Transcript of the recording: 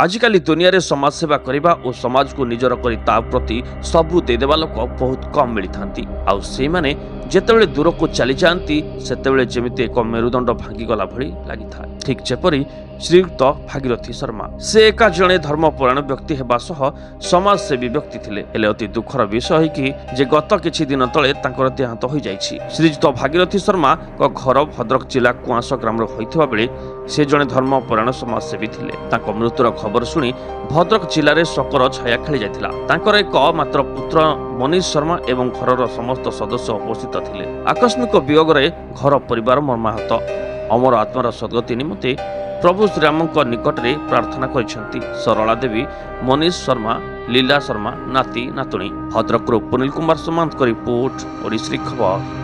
आजिकाली दुनिया रे समाज सेवा करबा और समाज को निजर करी ता प्रति सबू देदेबा लोक बहुत कम मिली थांती आउ से माने जेतेबेले दूर को चली जाती सेतेबेले जेमिति एक मेरुदंड भांगी गला भली लागि था। ठीक जेपरी श्रीयुक्त भागीरथी शर्मा से एका जणे धर्मपरायण व्यक्ति हेबा सह समाजसेवी व्यक्ति थिले हेले अति दुखर विषय है कि जे गत किछि दिन तळे तांकर देहांत होई जाइछि। श्रीयुक्त भागीरथी शर्मा को घर भद्रक जिला कुआंस ग्राम होइथिबा बेले से जणे धर्मपरायण समाजसेवी थिले। तांको मृत्युर खबर सुनी भद्रक जिले में शोकर छाया खेली जाइथिला। तांकर एक मात्र पुत्र मनीष शर्मा एवं घरर समस्त सदस्य उपस्थित थिले। आकस्मिक वियोग रे घर परिवार मर्माहत। अमर आत्मार सद्गति निमंते प्रभु श्रीराम निकट रे प्रार्थना करिसेंती सरला देवी, मनीष शर्मा, लीला शर्मा, नाती नातुणी। भद्रक पुनील कुमार समांत रिपोर्ट ओडिसी खबर।